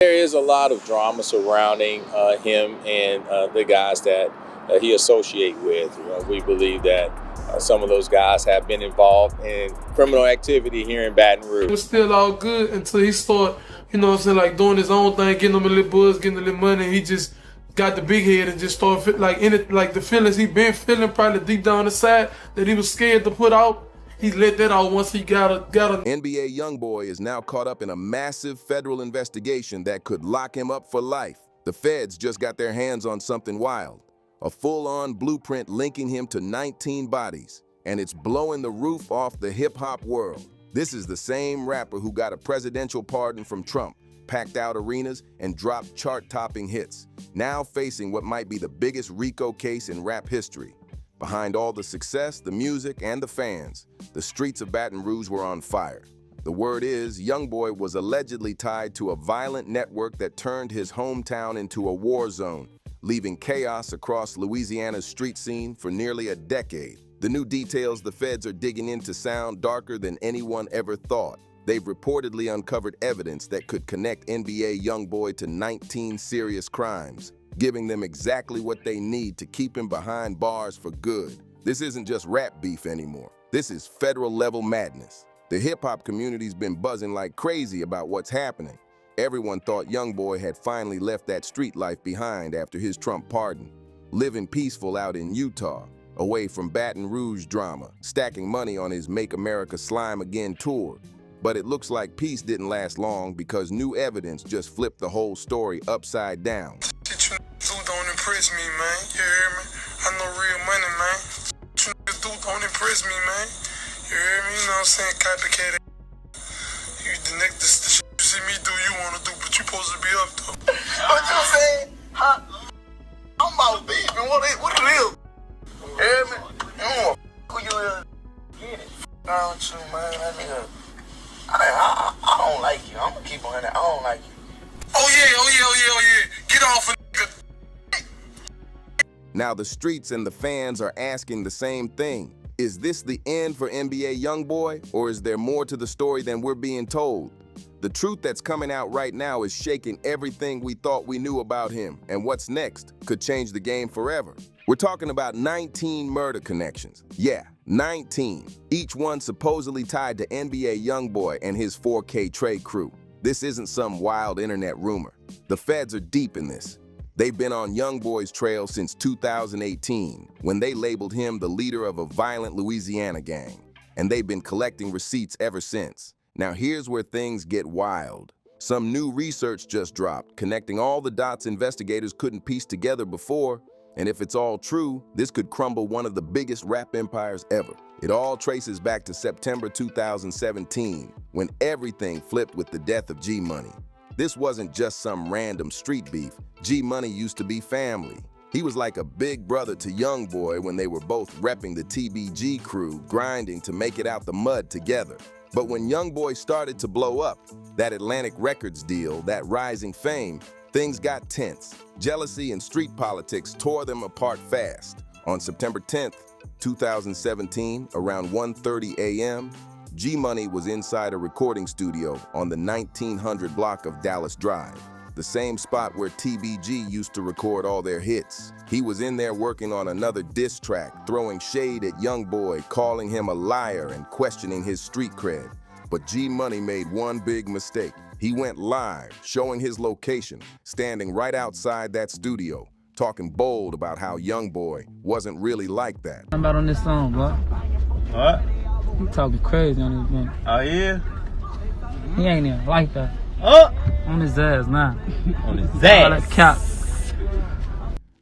There is a lot of drama surrounding him and the guys that he associate with. We believe that some of those guys have been involved in criminal activity here in Baton Rouge. It was still all good until he started, like doing his own thing, getting him a little buzz, getting a little money. He just got the big head and just started like the feelings he been feeling probably deep down inside that he was scared to put out. He let that out once he got a. NBA YoungBoy is now caught up in a massive federal investigation that could lock him up for life. The feds just got their hands on something wild, a full-on blueprint linking him to 19 bodies, and it's blowing the roof off the hip-hop world. This is the same rapper who got a presidential pardon from Trump, packed out arenas, and dropped chart-topping hits, now facing what might be the biggest RICO case in rap history. Behind all the success, the music, and the fans, the streets of Baton Rouge were on fire. The word is, YoungBoy was allegedly tied to a violent network that turned his hometown into a war zone, leaving chaos across Louisiana's street scene for nearly a decade. The new details the feds are digging into sound darker than anyone ever thought. They've reportedly uncovered evidence that could connect NBA YoungBoy to 19 serious crimes, giving them exactly what they need to keep him behind bars for good. This isn't just rap beef anymore. This is federal-level madness. The hip-hop community's been buzzing like crazy about what's happening. Everyone thought YoungBoy had finally left that street life behind after his Trump pardon, living peaceful out in Utah, away from Baton Rouge drama, stacking money on his Make America Slime Again tour. But it looks like peace didn't last long because new evidence just flipped the whole story upside down. Shit you do don't impress me, man. You hear me? I know real money, man. Shit you do don't impress me, man. You hear me? You know what I'm saying? Copycat. You the shit you see me do, you wanna do, but you supposed to be up though. What you saying? Huh? I'm about beef, man. What it is? You hear me? You don't who you is? Get it. Around you, man. That nigga. I don't like you. I'm gonna keep on that. I don't like you. Oh yeah. Get off a nigga. Now the streets and the fans are asking the same thing. Is this the end for NBA YoungBoy, or is there more to the story than we're being told? The truth that's coming out right now is shaking everything we thought we knew about him, and what's next could change the game forever. We're talking about 19 murder connections. Yeah, 19. Each one supposedly tied to NBA YoungBoy and his 4K Trey crew. This isn't some wild internet rumor. The feds are deep in this. They've been on YoungBoy's trail since 2018, when they labeled him the leader of a violent Louisiana gang. And they've been collecting receipts ever since. Now here's where things get wild. Some new research just dropped, connecting all the dots investigators couldn't piece together before. And if it's all true, this could crumble one of the biggest rap empires ever. It all traces back to September 2017, when everything flipped with the death of G-Money. This wasn't just some random street beef. G-Money used to be family. He was like a big brother to YoungBoy when they were both repping the TBG crew, grinding to make it out the mud together. But when YoungBoy started to blow up, that Atlantic Records deal, that rising fame, things got tense. Jealousy and street politics tore them apart fast. On September 10th, 2017, around 1:30 a.m., G-Money was inside a recording studio on the 1900 block of Dallas Drive, the same spot where TBG used to record all their hits. He was in there working on another diss track, throwing shade at YoungBoy, calling him a liar and questioning his street cred. But G-Money made one big mistake. He went live, showing his location, standing right outside that studio, talking bold about how YoungBoy wasn't really like that. I'm about on this song, bro. What? He talking crazy on this one. Oh, yeah? He ain't even like that. Oh! On his ass now. On his All that ass. cap.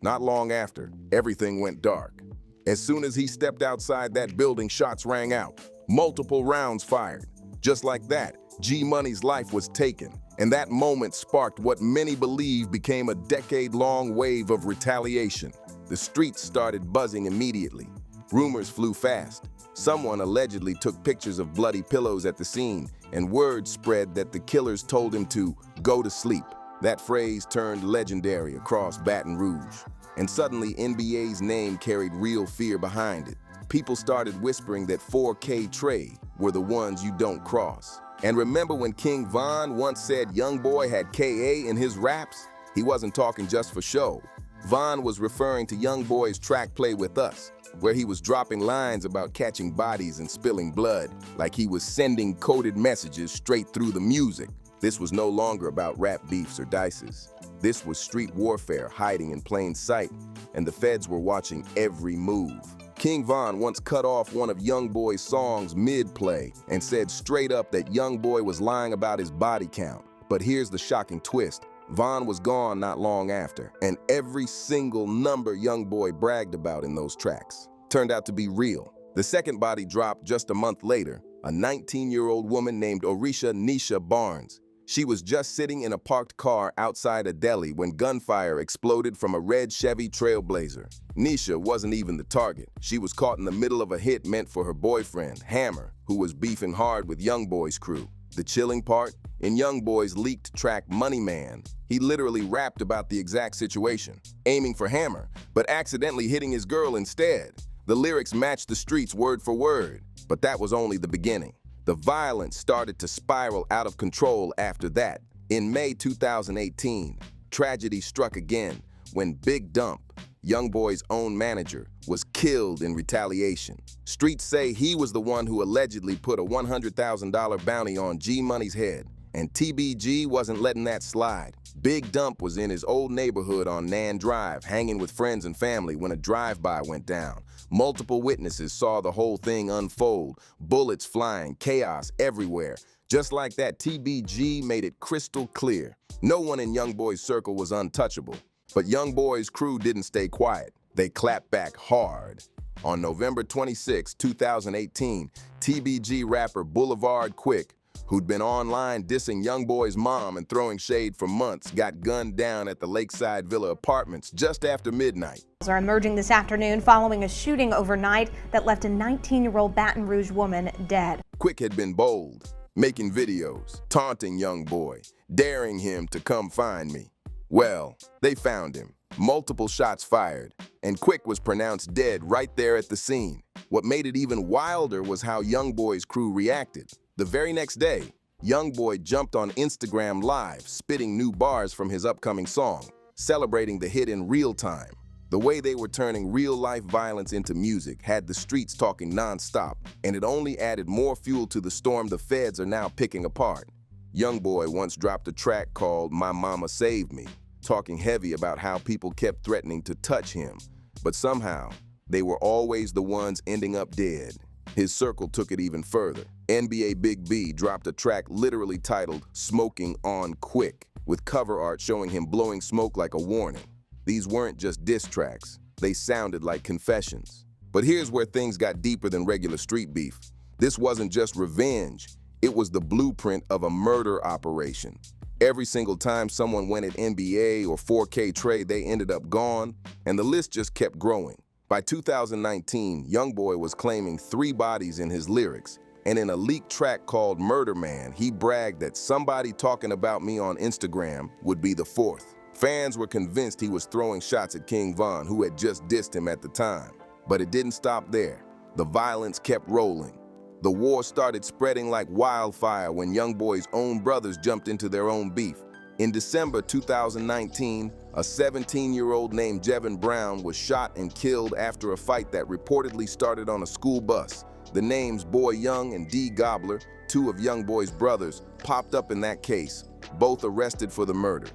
Not long after, everything went dark. As soon as he stepped outside that building, shots rang out. Multiple rounds fired. Just like that, G-Money's life was taken. And that moment sparked what many believe became a decade-long wave of retaliation. The streets started buzzing immediately. Rumors flew fast. Someone allegedly took pictures of bloody pillows at the scene, and word spread that the killers told him to go to sleep. That phrase turned legendary across Baton Rouge. And suddenly, NBA's name carried real fear behind it. People started whispering that 4K Trey were the ones you don't cross. And remember when King Von once said YoungBoy had KA in his raps? He wasn't talking just for show. Von was referring to YoungBoy's track Play With Us, where he was dropping lines about catching bodies and spilling blood, like he was sending coded messages straight through the music. This was no longer about rap beefs or dices. This was street warfare hiding in plain sight, and the feds were watching every move. King Von once cut off one of YoungBoy's songs mid-play and said straight up that YoungBoy was lying about his body count. But here's the shocking twist. Von was gone not long after, and every single number YoungBoy bragged about in those tracks turned out to be real. The second body dropped just a month later, a 19-year-old woman named Orisha Nisha Barnes. She was just sitting in a parked car outside a deli when gunfire exploded from a red Chevy Trailblazer. Nisha wasn't even the target. She was caught in the middle of a hit meant for her boyfriend, Hammer, who was beefing hard with YoungBoy's crew. The chilling part? In YoungBoy's leaked track Money Man, he literally rapped about the exact situation, aiming for Hammer, but accidentally hitting his girl instead. The lyrics matched the streets word for word, but that was only the beginning. The violence started to spiral out of control after that. In May 2018, tragedy struck again when Big Dump, YoungBoy's own manager, was killed in retaliation. Streets say he was the one who allegedly put a $100,000 bounty on G-Money's head, and TBG wasn't letting that slide. Big Dump was in his old neighborhood on Nan Drive, hanging with friends and family when a drive-by went down. Multiple witnesses saw the whole thing unfold, bullets flying, chaos everywhere. Just like that, TBG made it crystal clear. No one in YoungBoy's circle was untouchable. But YoungBoy's crew didn't stay quiet. They clapped back hard. On November 26, 2018, TBG rapper Boulevard Quick, who'd been online dissing YoungBoy's mom and throwing shade for months, got gunned down at the Lakeside Villa Apartments just after midnight. Are emerging this afternoon following a shooting overnight that left a 19-year-old Baton Rouge woman dead. Quick had been bold, making videos, taunting YoungBoy, daring him to come find me. Well, they found him. Multiple shots fired, and Quick was pronounced dead right there at the scene. What made it even wilder was how YoungBoy's crew reacted. The very next day, YoungBoy jumped on Instagram Live, spitting new bars from his upcoming song, celebrating the hit in real time. The way they were turning real-life violence into music had the streets talking non-stop, and it only added more fuel to the storm the feds are now picking apart. YoungBoy once dropped a track called My Mama Saved Me, talking heavy about how people kept threatening to touch him, but somehow they were always the ones ending up dead. His circle took it even further. NBA Big B dropped a track literally titled Smoking on Quick, with cover art showing him blowing smoke like a warning. These weren't just diss tracks, they sounded like confessions. But here's where things got deeper than regular street beef. This wasn't just revenge, it was the blueprint of a murder operation. Every single time someone went at NBA or 4K Trey, they ended up gone, and the list just kept growing. By 2019, YoungBoy was claiming 3 bodies in his lyrics, and in a leaked track called Murder Man, he bragged that somebody talking about me on Instagram would be the 4th. Fans were convinced he was throwing shots at King Von, who had just dissed him at the time. But it didn't stop there. The violence kept rolling. The war started spreading like wildfire when YoungBoy's own brothers jumped into their own beef. In December 2019, a 17-year-old named Jevin Brown was shot and killed after a fight that reportedly started on a school bus. The names Boy Young and D Gobbler, 2 of YoungBoy's brothers, popped up in that case, both arrested for the murder.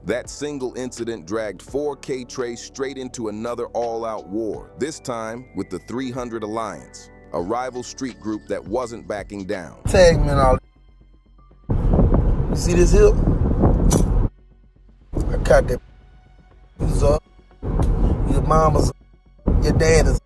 That single incident dragged 4K Trey straight into another all-out war, this time with the 300 Alliance, a rival street group that wasn't backing down. Tag me and all. You see this hip? I caught that up. Your mama's, your dad's,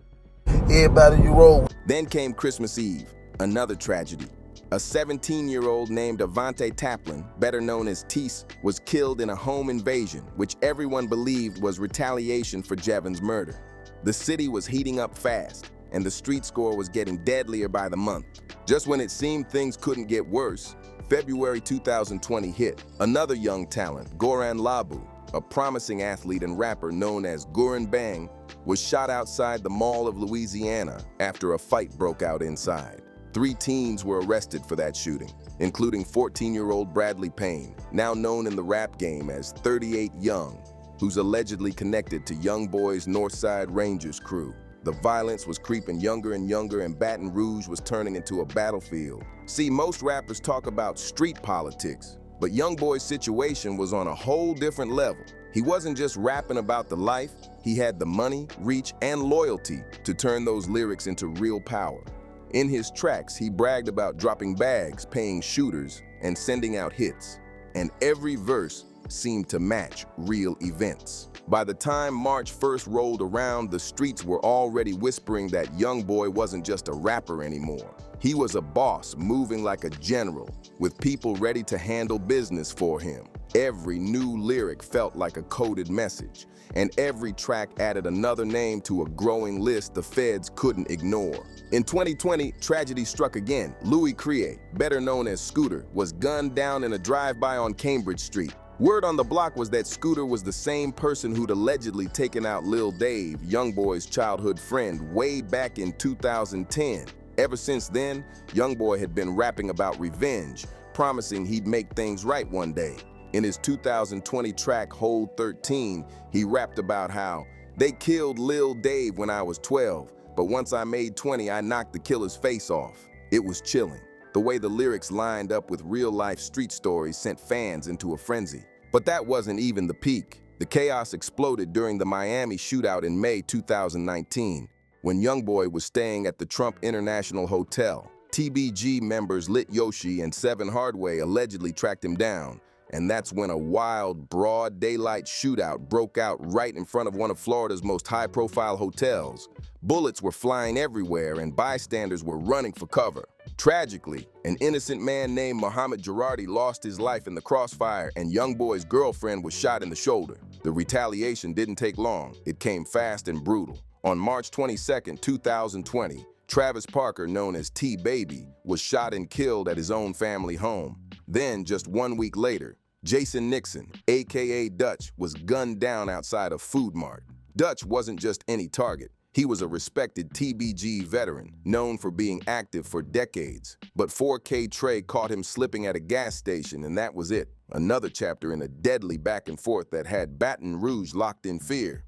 everybody you roll with. Then came Christmas Eve, another tragedy. A 17-year-old named Avante Taplin, better known as Teese, was killed in a home invasion, which everyone believed was retaliation for Jevin's murder. The city was heating up fast, and the street score was getting deadlier by the month. Just when it seemed things couldn't get worse, February 2020 hit. Another young talent, Goran Labu, a promising athlete and rapper known as Goran Bang, was shot outside the Mall of Louisiana after a fight broke out inside. 3 teens were arrested for that shooting, including 14-year-old Bradley Payne, now known in the rap game as 38 Young, who's allegedly connected to YoungBoy's Northside Rangers crew. The violence was creeping younger and younger, and Baton Rouge was turning into a battlefield. See, most rappers talk about street politics, but YoungBoy's situation was on a whole different level. He wasn't just rapping about the life, he had the money, reach, and loyalty to turn those lyrics into real power. In his tracks, he bragged about dropping bags, paying shooters, and sending out hits. And every verse seemed to match real events. By the time March 1st rolled around, the streets were already whispering that YoungBoy wasn't just a rapper anymore. He was a boss, moving like a general, with people ready to handle business for him. Every new lyric felt like a coded message, and every track added another name to a growing list the feds couldn't ignore. In 2020, tragedy struck again. Louis Crier, better known as Scooter, was gunned down in a drive-by on Cambridge Street. Word on the block was that Scooter was the same person who'd allegedly taken out Lil Dave, YoungBoy's childhood friend, way back in 2010. Ever since then, YoungBoy had been rapping about revenge, promising he'd make things right one day. In his 2020 track, Hold 13, he rapped about how they killed Lil Dave when I was 12, but once I made 20, I knocked the killer's face off. It was chilling. The way the lyrics lined up with real-life street stories sent fans into a frenzy. But that wasn't even the peak. The chaos exploded during the Miami shootout in May 2019, when YoungBoy was staying at the Trump International Hotel. TBG members Lit Yoshi and Seven Hardway allegedly tracked him down, and that's when a wild, broad daylight shootout broke out right in front of one of Florida's most high-profile hotels. Bullets were flying everywhere, and bystanders were running for cover. Tragically, an innocent man named Muhammad Girardi lost his life in the crossfire, and YoungBoy's girlfriend was shot in the shoulder. The retaliation didn't take long. It came fast and brutal. On March 22, 2020, Travis Parker, known as T-Baby, was shot and killed at his own family home. Then, just 1 week later, Jason Nixon, aka Dutch, was gunned down outside of Food Mart. Dutch wasn't just any target. He was a respected TBG veteran, known for being active for decades. But 4K Trey caught him slipping at a gas station, and that was it. Another chapter in a deadly back and forth that had Baton Rouge locked in fear.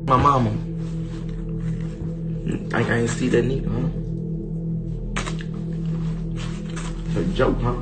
My mama. I ain't see that nigga, huh? It's a joke, huh?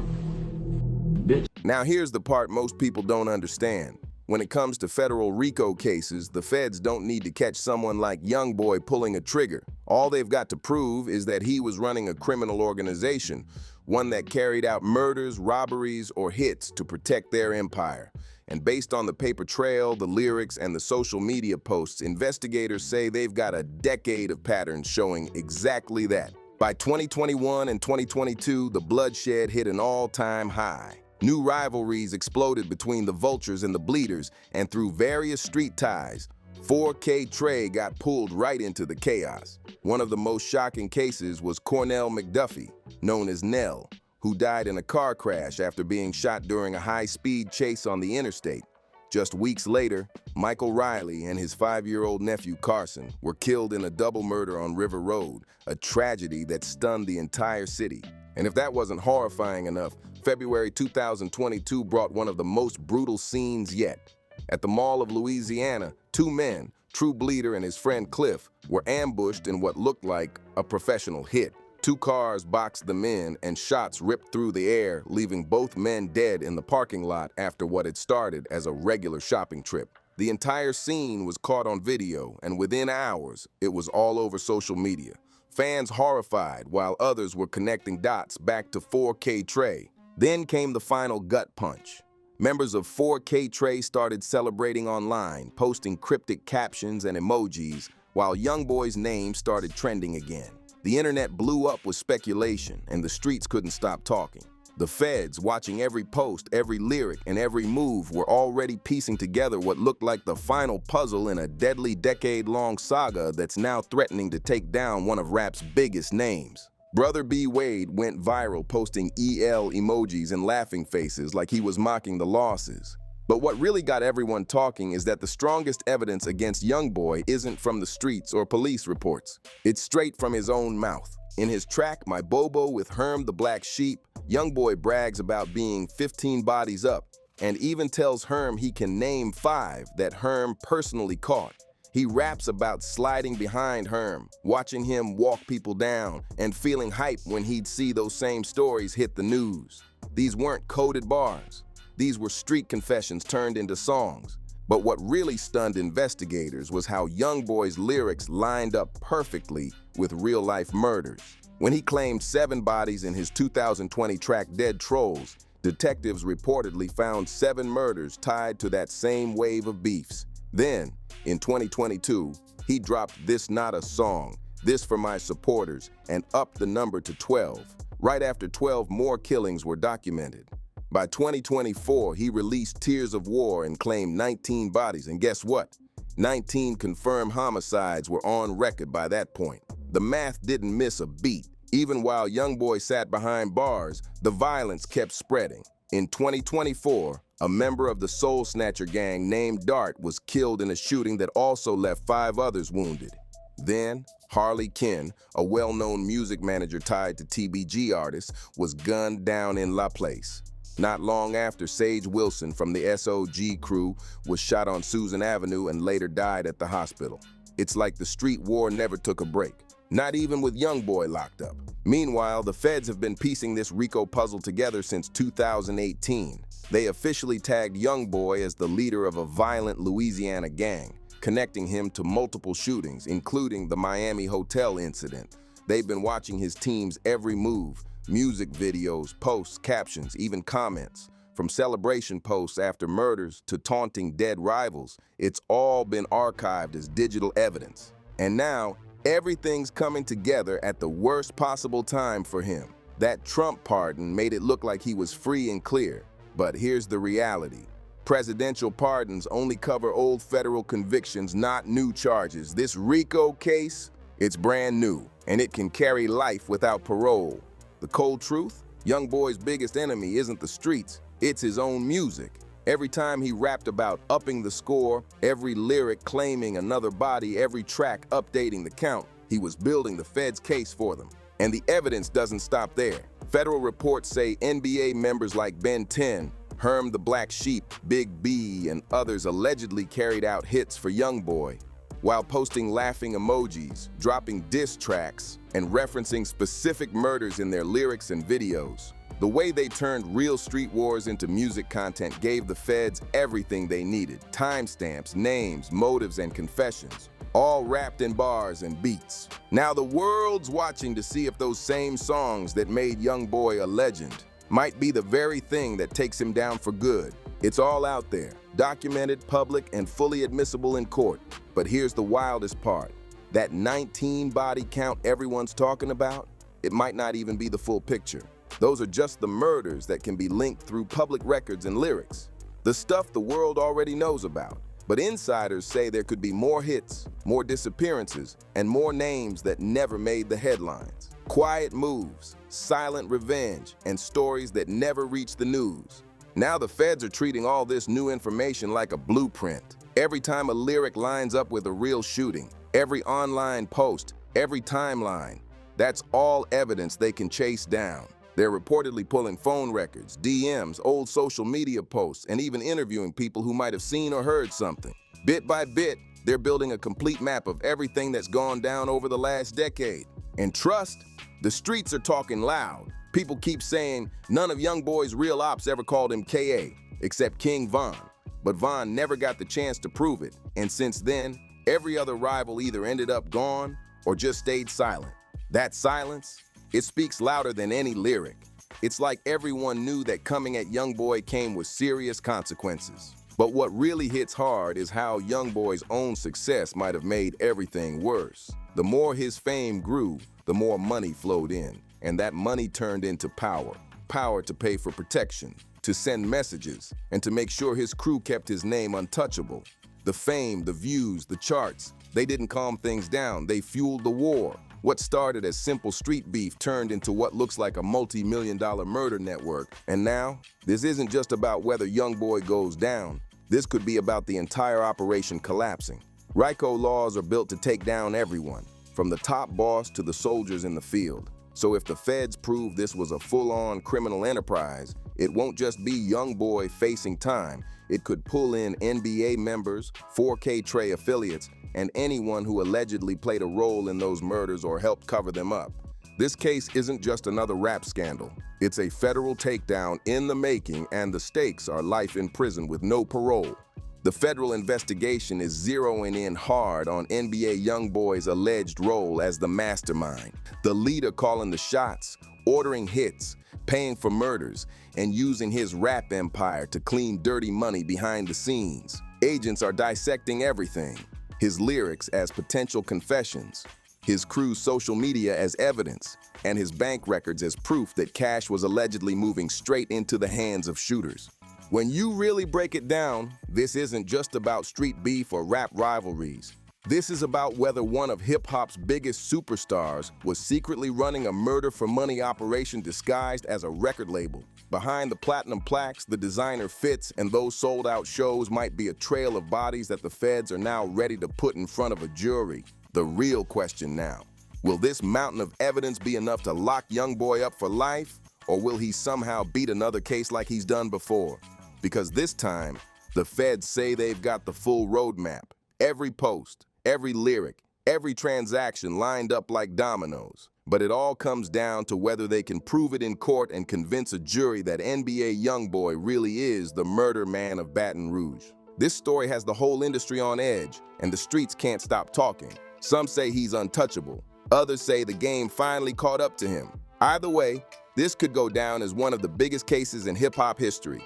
Bitch. Now here's the part most people don't understand. When it comes to federal RICO cases, the feds don't need to catch someone like YoungBoy pulling a trigger. All they've got to prove is that he was running a criminal organization, one that carried out murders, robberies, or hits to protect their empire. And based on the paper trail, the lyrics, and the social media posts, investigators say they've got a decade of patterns showing exactly that. By 2021 and 2022, the bloodshed hit an all-time high. New rivalries exploded between the Vultures and the Bleeders, and through various street ties, 4K Trey got pulled right into the chaos. One of the most shocking cases was Cornell McDuffie, known as Nell, who died in a car crash after being shot during a high-speed chase on the interstate. Just weeks later, Michael Riley and his 5-year-old nephew Carson were killed in a double murder on River Road, a tragedy that stunned the entire city. And if that wasn't horrifying enough, February 2022 brought one of the most brutal scenes yet. At the Mall of Louisiana, 2 men, True Bleeder and his friend Cliff, were ambushed in what looked like a professional hit. 2 cars boxed them in, and shots ripped through the air, leaving both men dead in the parking lot after what had started as a regular shopping trip. The entire scene was caught on video, and within hours, it was all over social media. Fans horrified, while others were connecting dots back to 4K Trey. Then came the final gut punch. Members of 4K Trey started celebrating online, posting cryptic captions and emojis, while YoungBoy's name started trending again. The internet blew up with speculation, and the streets couldn't stop talking. The feds, watching every post, every lyric, and every move, were already piecing together what looked like the final puzzle in a deadly decade-long saga that's now threatening to take down one of rap's biggest names. Brother B. Wade went viral posting EL emojis and laughing faces like he was mocking the losses. But what really got everyone talking is that the strongest evidence against YoungBoy isn't from the streets or police reports. It's straight from his own mouth. In his track, My Bobo with Herm the Black Sheep, YoungBoy brags about being 15 bodies up and even tells Herm he can name 5 that Herm personally caught. He raps about sliding behind Herm, watching him walk people down, and feeling hype when he'd see those same stories hit the news. These weren't coded bars. These were street confessions turned into songs. But what really stunned investigators was how YoungBoy's lyrics lined up perfectly with real-life murders. When he claimed 7 bodies in his 2020 track Dead Trolls, detectives reportedly found 7 murders tied to that same wave of beefs. Then, in 2022, he dropped This Not a Song, This For My Supporters, and upped the number to 12, right after 12 more killings were documented. By 2024, he released Tears of War and claimed 19 bodies, and guess what? 19 confirmed homicides were on record by that point. The math didn't miss a beat. Even while YoungBoy sat behind bars, the violence kept spreading. In 2024, a member of the Soul Snatcher gang named Dart was killed in a shooting that also left 5 others wounded. Then, Harley Ken, a well-known music manager tied to TBG artists, was gunned down in La Place. Not long after, Sage Wilson from the SOG crew was shot on Susan Avenue and later died at the hospital. It's like the street war never took a break, not even with YoungBoy locked up. Meanwhile, the feds have been piecing this RICO puzzle together since 2018. They officially tagged YoungBoy as the leader of a violent Louisiana gang, connecting him to multiple shootings, including the Miami hotel incident. They've been watching his team's every move, music videos, posts, captions, even comments. From celebration posts after murders to taunting dead rivals, it's all been archived as digital evidence. And now, everything's coming together at the worst possible time for him. That Trump pardon made it look like he was free and clear. But here's the reality. Presidential pardons only cover old federal convictions, not new charges. This RICO case, it's brand new, and it can carry life without parole. The cold truth? YoungBoy's biggest enemy isn't the streets, it's his own music. Every time he rapped about upping the score, every lyric claiming another body, every track updating the count, he was building the feds' case for them. And the evidence doesn't stop there. Federal reports say NBA members like Ben 10, Herm the Black Sheep, Big B, and others allegedly carried out hits for YoungBoy, while posting laughing emojis, dropping diss tracks, and referencing specific murders in their lyrics and videos. The way they turned real street wars into music content gave the feds everything they needed: timestamps, names, motives, and confessions, all wrapped in bars and beats. Now the world's watching to see if those same songs that made YoungBoy a legend might be the very thing that takes him down for good. It's all out there, documented, public, and fully admissible in court. But here's the wildest part. That 19 body count everyone's talking about, it might not even be the full picture. Those are just the murders that can be linked through public records and lyrics. The stuff the world already knows about. But insiders say there could be more hits, more disappearances, and more names that never made the headlines. Quiet moves, silent revenge, and stories that never reach the news. Now the feds are treating all this new information like a blueprint. Every time a lyric lines up with a real shooting, every online post, every timeline, that's all evidence they can chase down. They're reportedly pulling phone records, DMs, old social media posts, and even interviewing people who might have seen or heard something. Bit by bit, they're building a complete map of everything that's gone down over the last decade. And trust, the streets are talking loud. People keep saying none of YoungBoy's real ops ever called him KA, except King Von. But Von never got the chance to prove it, and since then, every other rival either ended up gone or just stayed silent. That silence, it speaks louder than any lyric. It's like everyone knew that coming at YoungBoy came with serious consequences. But what really hits hard is how YoungBoy's own success might have made everything worse. The more his fame grew, the more money flowed in, and that money turned into power. Power to pay for protection, to send messages, and to make sure his crew kept his name untouchable. The fame, the views, the charts, they didn't calm things down, they fueled the war. What started as simple street beef turned into what looks like a multi-million-dollar murder network. And now, this isn't just about whether YoungBoy goes down. This could be about the entire operation collapsing. RICO laws are built to take down everyone, from the top boss to the soldiers in the field. So if the feds prove this was a full-on criminal enterprise, it won't just be YoungBoy facing time. It could pull in NBA members, 4K Trey affiliates, and anyone who allegedly played a role in those murders or helped cover them up. This case isn't just another rap scandal. It's a federal takedown in the making, and the stakes are life in prison with no parole. The federal investigation is zeroing in hard on NBA YoungBoy's alleged role as the mastermind, the leader calling the shots, ordering hits, paying for murders, and using his rap empire to clean dirty money behind the scenes. Agents are dissecting everything: his lyrics as potential confessions, his crew's social media as evidence, and his bank records as proof that cash was allegedly moving straight into the hands of shooters. When you really break it down, this isn't just about street beef or rap rivalries. This is about whether one of hip-hop's biggest superstars was secretly running a murder-for-money operation disguised as a record label. Behind the platinum plaques, the designer fits, and those sold-out shows might be a trail of bodies that the feds are now ready to put in front of a jury. The real question now: will this mountain of evidence be enough to lock YoungBoy up for life, or will he somehow beat another case like he's done before? Because this time, the feds say they've got the full roadmap. Every post, every lyric, every transaction lined up like dominoes. But it all comes down to whether they can prove it in court and convince a jury that NBA YoungBoy really is the murder man of Baton Rouge. This story has the whole industry on edge, and the streets can't stop talking. Some say he's untouchable. Others say the game finally caught up to him. Either way, this could go down as one of the biggest cases in hip-hop history.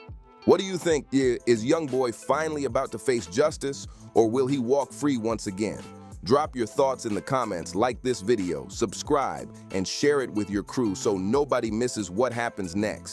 What do you think? Is YoungBoy finally about to face justice, or will he walk free once again? Drop your thoughts in the comments, like this video, subscribe, and share it with your crew so nobody misses what happens next.